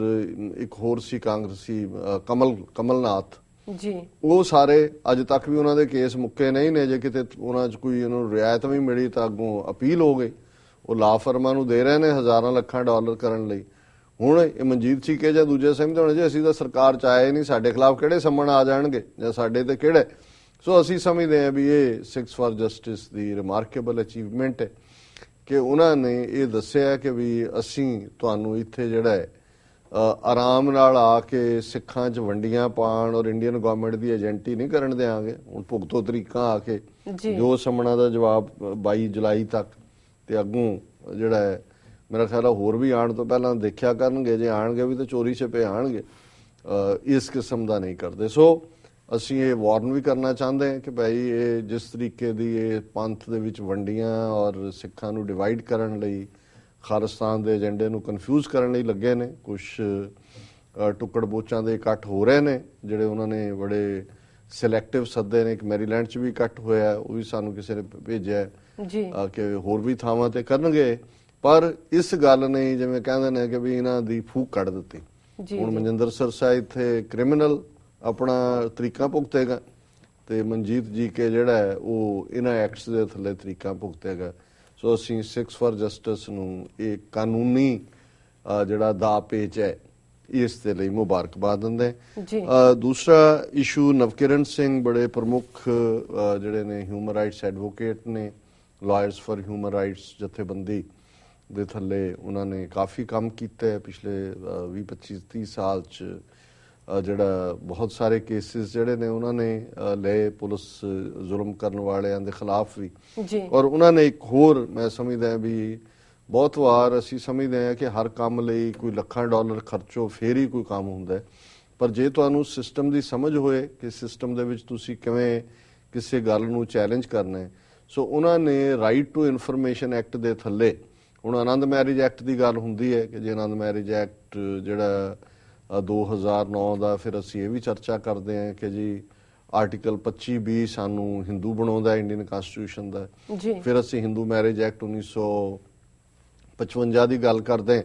ਇੱਕ ਹੋਰ ਸੀ ਕਾਂਗਰਸੀ ਕਮਲਨਾਥ ਜੀ, ਉਹ ਸਾਰੇ ਅੱਜ ਤੱਕ ਵੀ ਉਹਨਾਂ ਦੇ ਕੇਸ ਮੁੱਕੇ ਨਹੀਂ ਨੇ। ਜੇ ਕਿਤੇ ਉਹਨਾਂ 'ਚ ਕੋਈ ਉਹਨਾਂ ਨੂੰ ਰਿਆਇਤ ਵੀ ਮਿਲੀ ਤਾਂ ਅੱਗੋਂ ਅਪੀਲ ਹੋ ਗਈ। ਉਹ ਲਾ ਫਰਮਾਂ ਨੂੰ ਦੇ ਰਹੇ ਨੇ ਹਜ਼ਾਰਾਂ ਲੱਖਾਂ ਡਾਲਰ ਕਰਨ ਲਈ। ਹੁਣ ਇਹ ਮਨਜੀਤ ਸੀਕੇ ਜਾਂ ਦੂਜੇ ਸਹਿਮਤ ਹੋਣੇ ਜੀ ਅਸੀਂ ਤਾਂ ਸਰਕਾਰ 'ਚ ਆਏ ਨਹੀਂ, ਸਾਡੇ ਖਿਲਾਫ ਕਿਹੜੇ ਸੰਮਣ ਆ ਜਾਣਗੇ ਜਾਂ ਸਾਡੇ ਤੇ ਕਿਹੜੇ। ਸੋ ਅਸੀਂ ਸਮਝਦੇ ਹਾਂ ਵੀ ਇਹ six for justice the remarkable achievement ਹੈ ਕਿ ਉਹਨਾਂ ਨੇ ਇਹ ਦੱਸਿਆ ਕਿ ਵੀ ਅਸੀਂ ਤੁਹਾਨੂੰ ਇੱਥੇ ਜਿਹੜਾ ਹੈ ਆਰਾਮ ਨਾਲ ਆ ਕੇ ਸਿੱਖਾਂ 'ਚ ਵੰਡੀਆਂ ਪਾਣ ਔਰ ਇੰਡੀਅਨ ਗਵਰਨਮੈਂਟ ਦੀ ਏਜੰਟੀ ਨਹੀਂ ਕਰਨ ਦਿਆਂਗੇ। ਹੁਣ ਭੁਗਤੋ ਤਰੀਕਾ ਆ ਕੇ ਜੋ ਸਮਣਾ ਦਾ ਜਵਾਬ 22 ਜੁਲਾਈ ਤੱਕ ਤੇ ਅੱਗੋਂ ਜਿਹੜਾ ਹੈ ਮੇਰਾ ਖਿਆਲ ਹੋਰ ਵੀ ਆਉਣ ਤੋਂ ਪਹਿਲਾਂ ਦੇਖਿਆ ਕਰਨਗੇ। ਜੇ ਆਣਗੇ ਵੀ ਤਾਂ ਚੋਰੀ ਛਿਪੇ ਆਣਗੇ, ਇਸ ਕਿਸਮ ਦਾ ਨਹੀਂ ਕਰਦੇ। ਸੋ ਅਸੀਂ ਇਹ ਵਾਰਨ ਵੀ ਕਰਨਾ ਚਾਹੁੰਦੇ ਹਾਂ ਕਿ ਭਾਈ ਇਹ ਜਿਸ ਤਰੀਕੇ ਦੀ ਇਹ ਪੰਥ ਦੇ ਵਿੱਚ ਵੰਡੀਆਂ ਔਰ ਸਿੱਖਾਂ ਨੂੰ ਡਿਵਾਈਡ ਕਰਨ ਲਈ ਖਾਲਿਸਤਾਨ ਦੇ ਏਜੰਡੇ ਨੂੰ ਕਨਫਿਊਜ਼ ਕਰਨ ਲਈ ਲੱਗੇ ਨੇ, ਕੁਝ ਟੁੱਕੜ ਬੋਚਾਂ ਦੇ ਇਕੱਠ ਹੋ ਰਹੇ ਨੇ ਜਿਹੜੇ ਉਹਨਾਂ ਨੇ ਬੜੇ ਸਿਲੈਕਟਿਵ ਸੱਦੇ ਨੇ। ਇੱਕ ਮੈਰੀਲੈਂਡ 'ਚ ਵੀ ਇਕੱਠ ਹੋਇਆ, ਉਹ ਵੀ ਸਾਨੂੰ ਕਿਸੇ ਨੇ ਭੇਜਿਆ ਕਿ ਹੋਰ ਵੀ ਥਾਵਾਂ ਤੇ ਕਰਨਗੇ। ਪਰ ਇਸ ਗੱਲ ਨੇ ਜਿਵੇਂ ਕਹਿੰਦੇ ਨੇ ਕਿ ਵੀ ਇਹਨਾਂ ਦੀ ਫੂਕ ਕੱਢ ਦਿੱਤੀ। ਹੁਣ ਮਨਜਿੰਦਰ ਸਿਰਸਾ ਇੱਥੇ ਕ੍ਰਿਮੀਨਲ ਆਪਣਾ ਤਰੀਕਾ ਭੁਗਤੇਗਾ ਤੇ ਮਨਜੀਤ ਜੀ ਕੇ ਜਿਹੜਾ ਹੈ ਉਹ ਇਹਨਾਂ ਐਕਟਸ ਦੇ ਥੱਲੇ ਤਰੀਕਾ ਭੁਗਤੇਗਾ। ਸੋ ਅਸੀਂ ਸਿਕਸ ਫਾਰ ਜਸਟਿਸ ਨੂੰ ਇਹ ਕਾਨੂੰਨੀ ਜਿਹੜਾ ਦਾ ਪੇਚ ਹੈ ਇਸ ਦੇ ਲਈ ਮੁਬਾਰਕਬਾਦ ਦਿੰਦੇ। ਦੂਸਰਾ ਇਸ਼ੂ ਨਵਕਿਰਨ ਸਿੰਘ ਬੜੇ ਪ੍ਰਮੁੱਖ ਜਿਹੜੇ ਨੇ ਹਿਊਮਨ ਰਾਈਟਸ ਐਡਵੋਕੇਟ ਨੇ, ਲਾਇਰਸ ਫਾਰ ਹਿਊਮਨ ਰਾਈਟਸ ਜਥੇਬੰਦੀ ਦੇ ਥੱਲੇ ਉਹਨਾਂ ਨੇ ਕਾਫੀ ਕੰਮ ਕੀਤਾ ਪਿਛਲੇ 20-25-30 ਸਾਲ 'ਚ। ਜਿਹੜਾ ਬਹੁਤ ਸਾਰੇ ਕੇਸਿਸ ਜਿਹੜੇ ਨੇ ਉਹਨਾਂ ਨੇ ਲਏ ਪੁਲਿਸ ਜ਼ੁਲਮ ਕਰਨ ਵਾਲਿਆਂ ਦੇ ਖਿਲਾਫ ਵੀ। ਔਰ ਉਹਨਾਂ ਨੇ ਇੱਕ ਹੋਰ ਮੈਂ ਸਮਝਦਾ ਵੀ ਬਹੁਤ ਵਾਰ ਅਸੀਂ ਸਮਝਦੇ ਹਾਂ ਕਿ ਹਰ ਕੰਮ ਲਈ ਕੋਈ ਲੱਖਾਂ ਡਾਲਰ ਖਰਚੋ ਫੇਰ ਹੀ ਕੋਈ ਕੰਮ ਹੁੰਦਾ, ਪਰ ਜੇ ਤੁਹਾਨੂੰ ਸਿਸਟਮ ਦੀ ਸਮਝ ਹੋਏ ਕਿ ਸਿਸਟਮ ਦੇ ਵਿੱਚ ਤੁਸੀਂ ਕਿਵੇਂ ਕਿਸੇ ਗੱਲ ਨੂੰ ਚੈਲੰਜ ਕਰਨਾ ਹੈ, ਸੋ ਉਹਨਾਂ ਨੇ ਰਾਈਟ ਟੂ ਇਨਫੋਰਮੇਸ਼ਨ ਐਕਟ ਦੇ ਥੱਲੇ ਹੁਣ ਆਨੰਦ ਮੈਰਿਜ ਐਕਟ ਦੀ ਗੱਲ ਹੁੰਦੀ ਹੈ ਕਿ ਜੇ ਆਨੰਦ ਮੈਰਿਜ ਐਕਟ ਜਿਹੜਾ 2009 ਦਾ, ਫਿਰ ਅਸੀਂ ਇਹ ਵੀ ਚਰਚਾ ਕਰਦੇ ਹਾਂ ਕਿ ਜੀ ਆਰਟੀਕਲ 25B ਸਾਨੂੰ ਹਿੰਦੂ ਬਣਾਉਂਦਾ ਇੰਡੀਅਨ ਕਨਸਟੀਟਿਊਸ਼ਨ ਦਾ। ਫਿਰ ਅਸੀਂ ਹਿੰਦੂ ਮੈਰਿਜ ਐਕਟ 1955 ਦੀ ਗੱਲ ਕਰਦੇ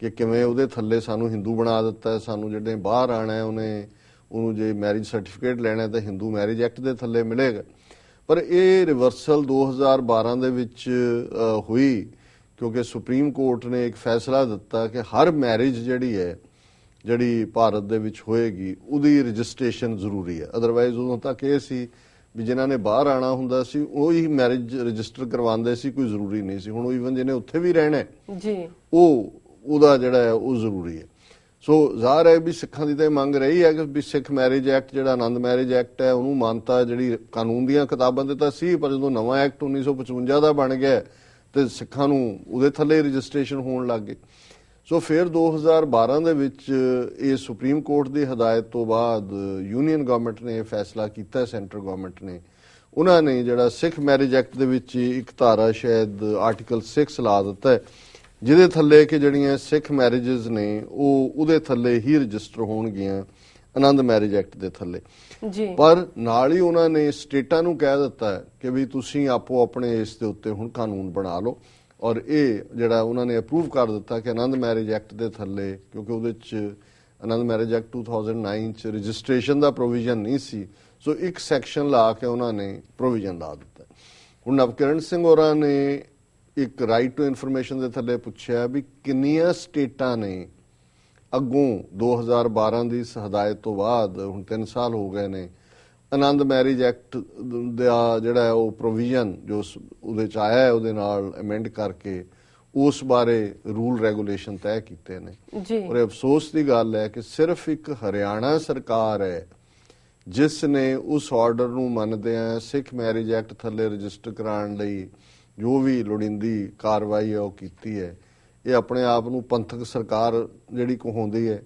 ਕਿ ਕਿਵੇਂ ਉਹਦੇ ਥੱਲੇ ਸਾਨੂੰ ਹਿੰਦੂ ਬਣਾ ਦਿੱਤਾ। ਸਾਨੂੰ ਜਿਹੜੇ ਬਾਹਰ ਆਣਾ ਉਹਨੂੰ ਜੇ ਮੈਰਿਜ ਸਰਟੀਫਿਕੇਟ ਲੈਣਾ ਤਾਂ ਹਿੰਦੂ ਮੈਰਿਜ ਐਕਟ ਦੇ ਥੱਲੇ ਮਿਲੇਗਾ। ਪਰ ਇਹ ਰਿਵਰਸਲ 2012 ਦੇ ਵਿੱਚ ਹੋਈ ਕਿਉਂਕਿ ਸੁਪਰੀਮ ਕੋਰਟ ਨੇ ਇੱਕ ਫੈਸਲਾ ਦਿੱਤਾ ਕਿ ਹਰ ਮੈਰਿਜ ਜਿਹੜੀ ਭਾਰਤ ਦੇ ਵਿੱਚ ਹੋਏਗੀ ਉਹਦੀ ਰਜਿਸਟ੍ਰੇਸ਼ਨ ਜ਼ਰੂਰੀ ਹੈ। ਅਦਰਵਾਈਜ਼ ਉਦੋਂ ਤੱਕ ਇਹ ਸੀ ਵੀ ਜਿਨ੍ਹਾਂ ਨੇ ਬਾਹਰ ਆਣਾ ਹੁੰਦਾ ਸੀ ਉਹੀ ਮੈਰਿਜ ਰਜਿਸਟਰ ਕਰਵਾਉਂਦੇ ਸੀ, ਕੋਈ ਜ਼ਰੂਰੀ ਨਹੀਂ ਸੀ। ਹੁਣ ਈਵਨ ਜਿਹਨੇ ਉੱਥੇ ਵੀ ਰਹਿਣਾ ਉਹਦਾ ਜਿਹੜਾ ਹੈ ਉਹ ਜ਼ਰੂਰੀ ਹੈ। ਸੋ ਜ਼ਾਹਰ ਹੈ ਵੀ ਸਿੱਖਾਂ ਦੀ ਤਾਂ ਮੰਗ ਰਹੀ ਹੈ ਕਿ ਵੀ ਸਿੱਖ ਮੈਰਿਜ ਐਕਟ ਜਿਹੜਾ ਆਨੰਦ ਮੈਰਿਜ ਐਕਟ ਹੈ ਉਹਨੂੰ ਮਾਨਤਾ ਜਿਹੜੀ ਕਾਨੂੰਨ ਦੀਆਂ ਕਿਤਾਬਾਂ ਦੇ ਤਾਂ ਸੀ, ਪਰ ਜਦੋਂ ਨਵਾਂ ਐਕਟ 1955 ਦਾ ਬਣ ਗਿਆ ਤੇ ਸਿੱਖਾਂ ਨੂੰ ਉਹਦੇ ਥੱਲੇ ਰਜਿਸਟ੍ਰੇਸ਼ਨ ਹੋਣ ਲੱਗ ਗਈ। ਸੋ ਫਿਰ 2012 ਦੇ ਵਿੱਚ ਇਹ ਸੁਪਰੀਮ ਕੋਰਟ ਦੀ ਹਦਾਇਤ ਤੋਂ ਬਾਅਦ ਯੂਨੀਅਨ ਗਵਰਨਮੈਂਟ ਨੇ ਇਹ ਫੈਸਲਾ ਕੀਤਾ, ਸੈਂਟਰ ਗਵਰਨਮੈਂਟ ਨੇ। ਉਹਨਾਂ ਨੇ ਜਿਹੜਾ ਸਿੱਖ ਮੈਰਿਜ ਐਕਟ ਦੇ ਵਿੱਚ ਇੱਕ ਧਾਰਾ ਸ਼ਾਇਦ ਆਰਟੀਕਲ 6 ਲਾ ਦਿੱਤਾ ਹੈ ਜਿਹਦੇ ਥੱਲੇ ਕਿ ਜਿਹੜੀਆਂ ਸਿੱਖ ਮੈਰਿਜਸ ਨੇ ਉਹਦੇ ਥੱਲੇ ਹੀ ਰਜਿਸਟਰ ਹੋਣਗੀਆਂ ਆਨੰਦ ਮੈਰਿਜ ਐਕਟ ਦੇ ਥੱਲੇ। ਪਰ ਨਾਲ ਹੀ ਉਹਨਾਂ ਨੇ ਸਟੇਟਾਂ ਨੂੰ ਕਹਿ ਦਿੱਤਾ ਹੈ ਕਿ ਵੀ ਤੁਸੀਂ ਆਪੋ ਆਪਣੇ ਇਸ ਦੇ ਉੱਤੇ ਹੁਣ ਕਾਨੂੰਨ ਬਣਾ ਲਓ। ਔਰ ਇਹ ਜਿਹੜਾ ਉਹਨਾਂ ਨੇ ਅਪਰੂਵ ਕਰ ਦਿੱਤਾ ਕਿ ਆਨੰਦ ਮੈਰਿਜ ਐਕਟ ਦੇ ਥੱਲੇ, ਕਿਉਂਕਿ ਉਹਦੇ 'ਚ ਆਨੰਦ ਮੈਰਿਜ ਐਕਟ 2009 'ਚ ਰਜਿਸਟ੍ਰੇਸ਼ਨ ਦਾ ਪ੍ਰੋਵੀਜ਼ਨ ਨਹੀਂ ਸੀ, ਸੋ ਇੱਕ ਸੈਕਸ਼ਨ ਲਾ ਕੇ ਉਹਨਾਂ ਨੇ ਪ੍ਰੋਵੀਜ਼ਨ ਲਾ ਦਿੱਤਾ। ਹੁਣ ਨਵਕਿਰਨ ਸਿੰਘ ਹੋਰਾਂ ਨੇ ਇੱਕ ਰਾਈਟ ਟੂ ਇਨਫੋਰਮੇਸ਼ਨ ਦੇ ਥੱਲੇ ਪੁੱਛਿਆ ਵੀ ਕਿੰਨੀਆਂ ਸਟੇਟਾਂ ਨੇ ਅੱਗੋਂ 2012 ਦੀ ਇਸ ਹਦਾਇਤ ਤੋਂ ਬਾਅਦ ਹੁਣ 3 ਸਾਲ ਹੋ ਗਏ ਨੇ, ਆਨੰਦ ਮੈਰਿਜ ਐਕਟ ਦਾ ਜਿਹੜਾ ਉਹ ਪ੍ਰੋਵੀਜ਼ਨ ਜੋ ਉਹਦੇ ਚ ਆਇਆ ਹੈ ਉਹਦੇ ਨਾਲ ਅਮੈਂਡ ਕਰਕੇ ਉਸ ਬਾਰੇ ਰੂਲ ਰੈਗੂਲੇਸ਼ਨ ਤੈਅ ਕੀਤੇ ਨੇ। ਔਰ ਅਫਸੋਸ ਦੀ ਗੱਲ ਹੈ ਕਿ ਸਿਰਫ ਇੱਕ ਹਰਿਆਣਾ ਸਰਕਾਰ ਹੈ ਜਿਸ ਨੇ ਉਸ ਆਰਡਰ ਨੂੰ ਮੰਨਦਿਆਂ ਸਿੱਖ ਮੈਰਿਜ ਐਕਟ ਥੱਲੇ ਰਜਿਸਟਰ ਕਰਾਉਣ ਲਈ ਜੋ ਵੀ ਲੋੜੀਂਦੀ ਕਾਰਵਾਈ ਹੈ ਉਹ ਕੀਤੀ ਹੈ। ਇਹ ਆਪਣੇ ਆਪ ਨੂੰ ਪੰਥਕ ਸਰਕਾਰ ਜਿਹੜੀ ਕਹਾਉਂਦੀ ਹੈ,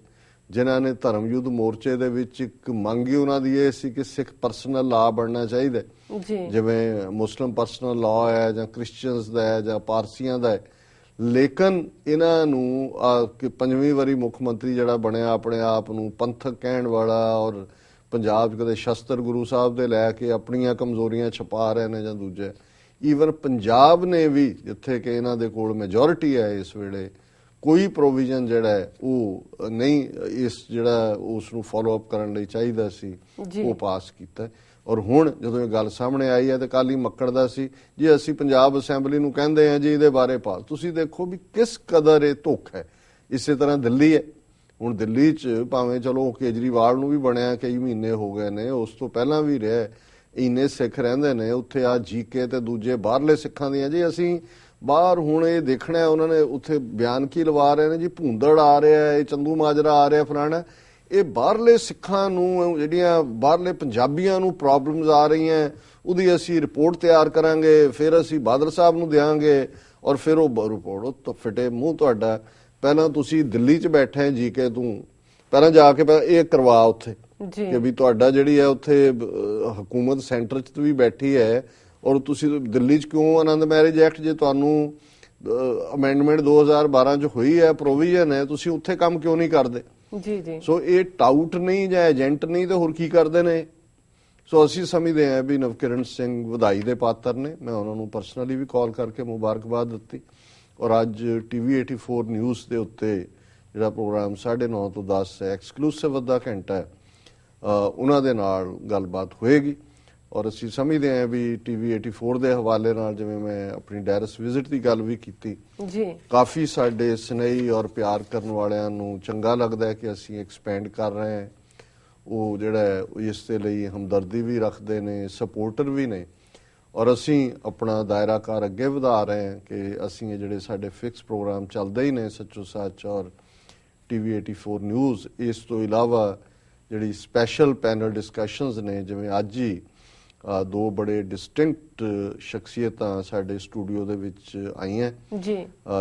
ਜਿਨ੍ਹਾਂ ਨੇ ਧਰਮ ਯੁੱਧ ਮੋਰਚੇ ਦੇ ਵਿੱਚ ਇੱਕ ਮੰਗ ਹੀ ਉਹਨਾਂ ਦੀ ਇਹ ਸੀ ਕਿ ਸਿੱਖ ਪਰਸਨਲ ਲਾ ਬਣਨਾ ਚਾਹੀਦਾ, ਜਿਵੇਂ ਮੁਸਲਿਮ ਪਰਸਨਲ ਲਾ ਹੈ ਜਾਂ ਕ੍ਰਿਸਚੀਅਨਸ ਦਾ ਹੈ ਜਾਂ ਪਾਰਸੀਆਂ ਦਾ ਹੈ। ਲੇਕਿਨ ਇਹਨਾਂ ਨੂੰ ਕਿ 5ਵੀਂ ਵਾਰੀ ਮੁੱਖ ਮੰਤਰੀ ਜਿਹੜਾ ਬਣਿਆ ਆਪਣੇ ਆਪ ਨੂੰ ਪੰਥਕ ਕਹਿਣ ਵਾਲਾ ਔਰ ਪੰਜਾਬ ਕਦੇ ਸ਼ਸਤਰ ਗੁਰੂ ਸਾਹਿਬ ਦੇ ਲੈ ਕੇ ਆਪਣੀਆਂ ਕਮਜ਼ੋਰੀਆਂ ਛਪਾ ਰਹੇ ਨੇ ਜਾਂ ਦੂਜੇ ਈਵਨ ਪੰਜਾਬ ਨੇ ਵੀ ਜਿੱਥੇ ਕਿ ਇਹਨਾਂ ਦੇ ਕੋਲ ਮੈਜੋਰਿਟੀ ਹੈ ਇਸ ਵੇਲੇ ਕੋਈ ਪ੍ਰੋਵੀਜ਼ਨ ਜਿਹੜਾ ਹੈ ਉਹ ਨਹੀਂ ਇਸ ਜਿਹੜਾ ਉਸ ਨੂੰ ਫੋਲੋ ਅਪ ਕਰਨ ਲਈ ਚਾਹੀਦਾ ਸੀ ਉਹ ਪਾਸ ਕੀਤਾ। ਔਰ ਹੁਣ ਜਦੋਂ ਇਹ ਗੱਲ ਸਾਹਮਣੇ ਆਈ ਹੈ ਤੇ ਕੱਲ ਹੀ ਮੱਕੜਦਾ ਸੀ ਜੀ ਅਸੀਂ ਪੰਜਾਬ ਅਸੈਂਬਲੀ ਨੂੰ ਕਹਿੰਦੇ ਹਾਂ ਜੀ ਇਹਦੇ ਬਾਰੇ ਪਾਸ। ਤੁਸੀਂ ਦੇਖੋ ਵੀ ਕਿਸ ਕਦਰ ਇਹ ਧੋਖਾ ਹੈ। ਇਸੇ ਤਰ੍ਹਾਂ ਦਿੱਲੀ ਹੈ, ਹੁਣ ਦਿੱਲੀ 'ਚ ਭਾਵੇਂ ਚਲੋ ਕੇਜਰੀਵਾਲ ਨੂੰ ਵੀ ਬਣਿਆ ਕਈ ਮਹੀਨੇ ਹੋ ਗਏ ਨੇ, ਉਸ ਤੋਂ ਪਹਿਲਾਂ ਵੀ ਰਿਹਾ, ਇੰਨੇ ਸਿੱਖ ਰਹਿੰਦੇ ਨੇ ਉੱਥੇ ਆ ਜੀਕੇ ਤੇ ਦੂਜੇ ਬਾਹਰਲੇ ਸਿੱਖਾਂ ਦੀਆਂ ਜੀ ਅਸੀਂ ਬਾਹਰ ਹੁਣ ਇਹ ਦੇਖਣਾ ਉਹਨਾਂ ਨੇ ਉੱਥੇ ਬਿਆਨ ਕੀ ਲਵਾ ਰਹੇ ਨੇ ਜੀ ਭੂੰਦੜ ਆ ਰਿਹਾ, ਇਹ ਚੰਦੂ ਮਾਜਰਾ ਆ ਰਿਹਾ ਫਲਾਣਾ। ਇਹ ਬਾਹਰਲੇ ਸਿੱਖਾਂ ਨੂੰ ਜਿਹੜੀਆਂ ਬਾਹਰਲੇ ਪੰਜਾਬੀਆਂ ਨੂੰ ਪ੍ਰੋਬਲਮਸ ਆ ਰਹੀਆਂ ਉਹਦੀ ਅਸੀਂ ਰਿਪੋਰਟ ਤਿਆਰ ਕਰਾਂਗੇ, ਫਿਰ ਅਸੀਂ ਬਾਦਲ ਸਾਹਿਬ ਨੂੰ ਦਿਆਂਗੇ ਔਰ ਫਿਰ ਉਹ ਰਿਪੋਰਟ ਤਾਂ ਫਿਟੇ ਮੂੰਹ ਤੁਹਾਡਾ। ਪਹਿਲਾਂ ਤੁਸੀਂ ਦਿੱਲੀ 'ਚ ਬੈਠੇ ਜੀਕੇ ਤੂੰ ਪਹਿਲਾਂ ਜਾ ਕੇ ਇਹ ਕਰਵਾ ਉੱਥੇ ਕਿ ਵੀ ਤੁਹਾਡਾ ਜਿਹੜੀ ਹੈ ਉੱਥੇ ਹਕੂਮਤ ਸੈਂਟਰ 'ਚ ਵੀ ਬੈਠੀ ਹੈ ਔਰ ਤੁਸੀਂ ਦਿੱਲੀ 'ਚ ਕਿਉਂ ਆਨੰਦ ਮੈਰਿਜ ਐਕਟ ਜੇ ਤੁਹਾਨੂੰ ਅਮੈਂਡਮੈਂਟ 2012 'ਚ ਹੋਈ ਹੈ ਪ੍ਰੋਵੀਜ਼ਨ ਹੈ ਤੁਸੀਂ ਉੱਥੇ ਕੰਮ ਕਿਉਂ ਨਹੀਂ ਕਰਦੇ? ਸੋ ਇਹ ਟਾਊਟ ਨਹੀਂ ਜਾਂ ਏਜੰਟ ਨਹੀਂ ਤੇ ਹੋਰ ਕੀ ਕਰਦੇ ਨੇ? ਸੋ ਅਸੀਂ ਸਮਝਦੇ ਹਾਂ ਵੀ ਨਵਕਿਰਨ ਸਿੰਘ ਵਧਾਈ ਦੇ ਪਾਤਰ ਨੇ। ਮੈਂ ਉਹਨਾਂ ਨੂੰ ਪਰਸਨਲੀ ਵੀ ਕਾਲ ਕਰਕੇ ਮੁਬਾਰਕਬਾਦ ਦਿੱਤੀ ਔਰ ਅੱਜ TV 84 ਨਿਊਜ਼ ਦੇ ਉੱਤੇ ਜਿਹੜਾ ਪ੍ਰੋਗਰਾਮ 9:30 ਤੋਂ 10 ਹੈ ਐਕਸਕਲੂਸਿਵ ਅੱਧਾ ਘੰਟਾ ਹੈ ਉਹਨਾਂ ਦੇ ਨਾਲ ਗੱਲਬਾਤ ਹੋਏਗੀ। ਔਰ ਅਸੀਂ ਸਮਝਦੇ ਹਾਂ ਵੀ TV 84 ਦੇ ਹਵਾਲੇ ਨਾਲ ਜਿਵੇਂ ਮੈਂ ਆਪਣੀ ਡੈਰਸ ਵਿਜ਼ਿਟ ਦੀ ਗੱਲ ਵੀ ਕੀਤੀ ਕਾਫੀ ਸਾਡੇ ਸਨੇਹੀ ਔਰ ਪਿਆਰ ਕਰਨ ਵਾਲਿਆਂ ਨੂੰ ਚੰਗਾ ਲੱਗਦਾ ਹੈ ਕਿ ਅਸੀਂ ਐਕਸਪੈਂਡ ਕਰ ਰਹੇ ਹਾਂ। ਉਹ ਜਿਹੜਾ ਇਸ ਦੇ ਲਈ ਹਮਦਰਦੀ ਵੀ ਰੱਖਦੇ ਨੇ, ਸਪੋਰਟਰ ਵੀ ਨੇ ਔਰ ਅਸੀਂ ਆਪਣਾ ਦਾਇਰਾ ਕਾਰ ਅੱਗੇ ਵਧਾ ਰਹੇ ਹਾਂ ਕਿ ਅਸੀਂ ਇਹ ਜਿਹੜੇ ਸਾਡੇ ਫਿਕਸ ਪ੍ਰੋਗਰਾਮ ਚੱਲਦੇ ਹੀ ਨੇ ਸੱਚੋ ਸੱਚ ਔਰ TV 84 ਨਿਊਜ਼। ਇਸ ਤੋਂ ਇਲਾਵਾ ਜਿਹੜੀ ਸਪੈਸ਼ਲ ਪੈਨਲ ਡਿਸਕਸ਼ਨਸ ਨੇ ਜਿਵੇਂ ਅੱਜ ਹੀ ਦੋ ਬੜੇ ਡਿਸਟਿੰਕਟ ਸ਼ਖਸੀਅਤਾਂ ਸਾਡੇ ਸਟੂਡੀਓ ਦੇ ਵਿੱਚ ਆਈਆਂ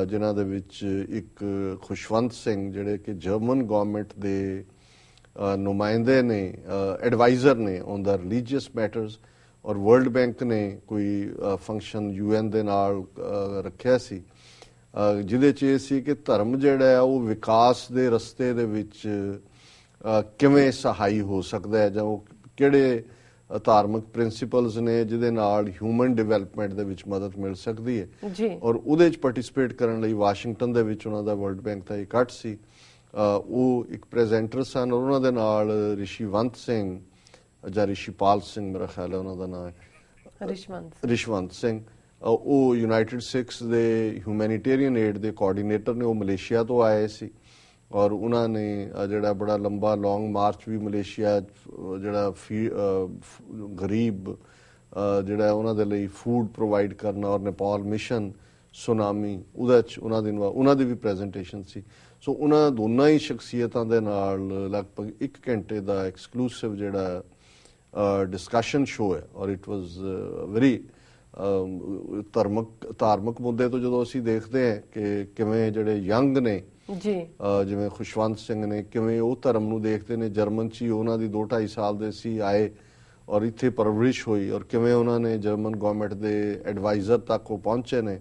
ਜਿਨ੍ਹਾਂ ਦੇ ਵਿੱਚ ਇੱਕ ਖੁਸ਼ਵੰਤ ਸਿੰਘ ਜਿਹੜੇ ਕਿ ਜਰਮਨ ਗਵਰਨਮੈਂਟ ਦੇ ਨੁਮਾਇੰਦੇ ਨੇ, ਐਡਵਾਈਜ਼ਰ ਨੇ ਔਨ ਦਾ ਰਿਲੀਜੀਅਸ ਮੈਟਰਸ ਔਰ ਵਰਲਡ ਬੈਂਕ ਨੇ ਕੋਈ ਫੰਕਸ਼ਨ UN ਦੇ ਨਾਲ ਰੱਖਿਆ ਸੀ ਜਿਹਦੇ 'ਚ ਇਹ ਸੀ ਕਿ ਧਰਮ ਜਿਹੜਾ ਹੈ ਉਹ ਵਿਕਾਸ ਦੇ ਰਸਤੇ ਦੇ ਵਿੱਚ ਕਿਵੇਂ ਸਹਾਈ ਹੋ ਸਕਦਾ ਹੈ ਜਾਂ ਉਹ ਕਿਹੜੇ ਧਾਰਮਿਕ ਪ੍ਰਿੰਸੀਪਲਸ ਨੇ ਜਿਹਦੇ ਨਾਲ ਹਿਊਮਨ ਡਿਵੈਲਪਮੈਂਟ ਦੇ ਵਿੱਚ ਮਦਦ ਮਿਲ ਸਕਦੀ ਹੈ ਔਰ ਉਹਦੇ 'ਚ ਪਾਰਟਿਸਿਪੇਟ ਕਰਨ ਲਈ ਵਾਸ਼ਿੰਗਟਨ ਦੇ ਵਿੱਚ ਉਹਨਾਂ ਦਾ ਵਰਲਡ ਬੈਂਕ ਦਾ ਇਕੱਠ ਸੀ। ਉਹ ਇੱਕ ਪ੍ਰੈਜ਼ੈਂਟਰ ਸਨ ਔਰ ਉਹਨਾਂ ਦੇ ਨਾਲ ਰਿਸ਼ੀਵੰਤ ਸਿੰਘ ਜਾਂ ਰਿਸ਼ੀਪਾਲ ਸਿੰਘ ਮੇਰਾ ਖਿਆਲ ਹੈ ਉਹਨਾਂ ਦਾ ਨਾਮ ਹੈ ਰਿਸ਼ਵੰਤ ਸਿੰਘ। ਉਹ ਯੂਨਾਈਟਿਡ ਸਿੱਖਸ ਦੇ ਹਿਊਮੈਨਿਟੇਰੀਅਨ ਏਡ ਦੇ ਕੋਆਰਡੀਨੇਟਰ ਨੇ। ਉਹ ਮਲੇਸ਼ੀਆ ਤੋਂ ਆਏ ਸੀ ਔਰ ਉਹਨਾਂ ਨੇ ਜਿਹੜਾ ਬੜਾ ਲੰਬਾ ਲੌਂਗ ਮਾਰਚ ਵੀ ਮਲੇਸ਼ੀਆ ਜਿਹੜਾ ਗਰੀਬ ਜਿਹੜਾ ਉਹਨਾਂ ਦੇ ਲਈ ਫੂਡ ਪ੍ਰੋਵਾਈਡ ਕਰਨਾ ਔਰ ਨੇਪਾਲ ਮਿਸ਼ਨ ਸੁਨਾਮੀ ਉਹਦੇ 'ਚ ਉਹਨਾਂ ਦੀ ਵੀ ਪ੍ਰੈਜ਼ੈਂਟੇਸ਼ਨ ਸੀ। ਸੋ ਉਹਨਾਂ ਦੋਨਾਂ ਹੀ ਸ਼ਖਸੀਅਤਾਂ ਦੇ ਨਾਲ ਲਗਭਗ 1 ਘੰਟੇ ਦਾ ਐਕਸਕਲੂਸਿਵ ਜਿਹੜਾ ਡਿਸਕਸ਼ਨ ਸ਼ੋ ਹੈ ਔਰ ਇਟ ਵਾਜ਼ ਵੈਰੀ ਧਾਰਮਿਕ ਮੁੱਦੇ ਤੋਂ ਜਦੋਂ ਅਸੀਂ ਦੇਖਦੇ ਹਾਂ ਕਿ ਕਿਵੇਂ ਜਿਹੜੇ ਯੰਗ ਨੇ ਜਿਵੇਂ ਖੁਸ਼ਵੰਤ ਸਿੰਘ ਨੇ ਕਿਵੇਂ ਉਹ ਧਰਮ ਨੂੰ ਦੇਖਦੇ ਨੇ। ਜਰਮਨ 'ਚ ਹੀ ਉਹਨਾਂ ਦੀ 2-2.5 ਸਾਲ ਦੇ ਸੀ ਆਏ ਔਰ ਇੱਥੇ ਪਰਵਰਿਸ਼ ਹੋਈ ਔਰ ਕਿਵੇਂ ਉਹਨਾਂ ਨੇ ਜਰਮਨ ਗਵਰਨਮੈਂਟ ਦੇ ਐਡਵਾਈਜ਼ਰ ਤੱਕ ਉਹ ਪਹੁੰਚੇ ਨੇ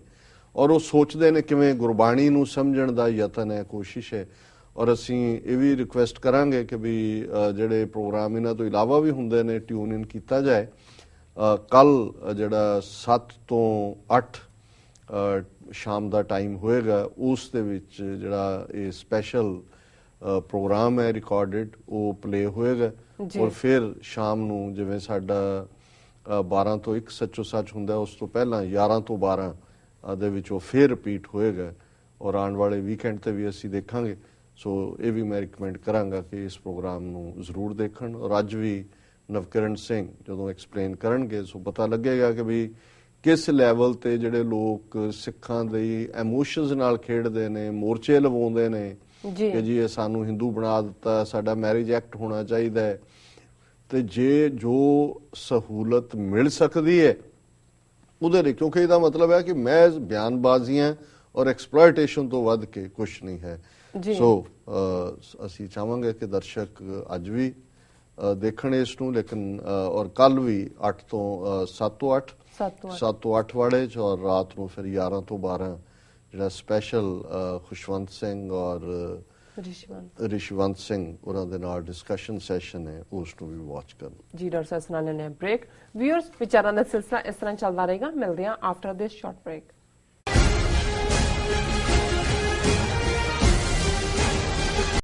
ਔਰ ਉਹ ਸੋਚਦੇ ਨੇ ਕਿਵੇਂ ਗੁਰਬਾਣੀ ਨੂੰ ਸਮਝਣ ਦਾ ਯਤਨ ਹੈ, ਕੋਸ਼ਿਸ਼ ਹੈ। ਔਰ ਅਸੀਂ ਇਹ ਵੀ ਰਿਕੁਐਸਟ ਕਰਾਂਗੇ ਕਿ ਵੀ ਜਿਹੜੇ ਪ੍ਰੋਗਰਾਮ ਇਹਨਾਂ ਤੋਂ ਇਲਾਵਾ ਵੀ ਹੁੰਦੇ ਨੇ ਟਿਊਨ ਇਨ ਕੀਤਾ ਜਾਏ। ਕੱਲ ਜਿਹੜਾ 7 ਤੋਂ 8 ਸ਼ਾਮ ਦਾ ਟਾਈਮ ਹੋਏਗਾ ਉਸ ਦੇ ਵਿੱਚ ਜਿਹੜਾ ਇਹ ਸਪੈਸ਼ਲ ਪ੍ਰੋਗਰਾਮ ਹੈ ਰਿਕਾਰਡਡ ਉਹ ਪਲੇ ਹੋਏਗਾ ਔਰ ਫਿਰ ਸ਼ਾਮ ਨੂੰ ਜਿਵੇਂ ਸਾਡਾ 12 ਤੋਂ 1 ਸੱਚੋ ਸੱਚ ਹੁੰਦਾ ਉਸ ਤੋਂ ਪਹਿਲਾਂ 11 ਤੋਂ 12 ਦੇ ਵਿੱਚ ਉਹ ਫਿਰ ਰਿਪੀਟ ਹੋਏਗਾ ਔਰ ਆਉਣ ਵਾਲੇ ਵੀਕਐਂਡ ਤੇ ਵੀ ਅਸੀਂ ਦੇਖਾਂਗੇ। ਸੋ ਇਹ ਵੀ ਮੈਂ ਰਿਕਮੈਂਡ ਕਰਾਂਗਾ ਕਿ ਇਸ ਪ੍ਰੋਗਰਾਮ ਨੂੰ ਜ਼ਰੂਰ ਦੇਖਣ ਔਰ ਅੱਜ ਵੀ ਨਵਕਿਰਨ ਸਿੰਘ ਜਦੋਂ ਐਕਸਪਲੇਨ ਕਰਨਗੇ ਸੋ ਪਤਾ ਲੱਗੇਗਾ ਕਿ ਵੀ ਕਿਸ ਲੈਵਲ ਤੇ ਜਿਹੜੇ ਲੋਕ ਸਿੱਖਾਂ ਦੇ ਇਮੋਸ਼ਨਸ ਨਾਲ ਖੇਡਦੇ ਨੇ, ਮੋਰਚੇ ਲਵਾਉਂਦੇ ਨੇ ਕਿ ਜੀ ਇਹ ਸਾਨੂੰ ਹਿੰਦੂ ਬਣਾ ਦਿੱਤਾ, ਸਾਡਾ ਮੈਰਿਜ ਐਕਟ ਹੋਣਾ ਚਾਹੀਦਾ ਹੈ। ਤੇ ਜੇ ਜੋ ਸਹੂਲਤ ਮਿਲ ਸਕਦੀ ਹੈ ਉਹਦੇ ਲਈ, ਕਿਉਂਕਿ ਇਹਦਾ ਮਤਲਬ ਹੈ ਕਿ ਮੈਂ ਬਿਆਨਬਾਜ਼ੀਆਂ ਔਰ ਐਕਸਪਲੋਇਟੇਸ਼ਨ ਤੋਂ ਵੱਧ ਕੇ ਕੁਝ ਨਹੀਂ ਹੈ। ਸੋ ਅਸੀਂ ਚਾਹਾਂਗੇ ਕਿ ਦਰਸ਼ਕ ਅੱਜ ਵੀ ਦੇਖਣ ਇਸ ਨੂੰ, ਲੇਕਿਨ ਔਰ ਕੱਲ ਵੀ 7 ਤੋਂ 8 ਵਾਲੇ ਚ, ਔਰ ਰਾਤ ਨੂੰ ਫਿਰ 11 ਤੋਂ 12 ਜਿਹੜਾ ਸਪੈਸ਼ਲ ਖੁਸ਼ਵੰਤ ਸਿੰਘ ਔਰ ਰਿਸ਼ਵੰਤ ਸਿੰਘ ਉਹਨਾਂ ਦੇ ਨਾਲ ਡਿਸਕਸ਼ਨ ਸੈਸ਼ਨ ਹੈ, ਉਸ ਨੂੰ ਵੀ ਵਾਚ ਕਰਨ। ਜੀ ਡਾਕਟਰ ਸਾਹਿਬ ਨਾਲ ਲੈਣੇ ਬ੍ਰੇਕ। ਵਿਊਅਰਸ, ਵਿਚਾਰਾਂ ਦਾ ਸਿਲਸਿਲਾ ਇਸ ਤਰ੍ਹਾਂ ਚੱਲਦਾ ਰਹੇਗਾ। ਮਿਲਦੇ ਹਾਂ ਆਫਟਰ ਦਿਸ ਸ਼ਾਰਟ ਬ੍ਰੇਕ।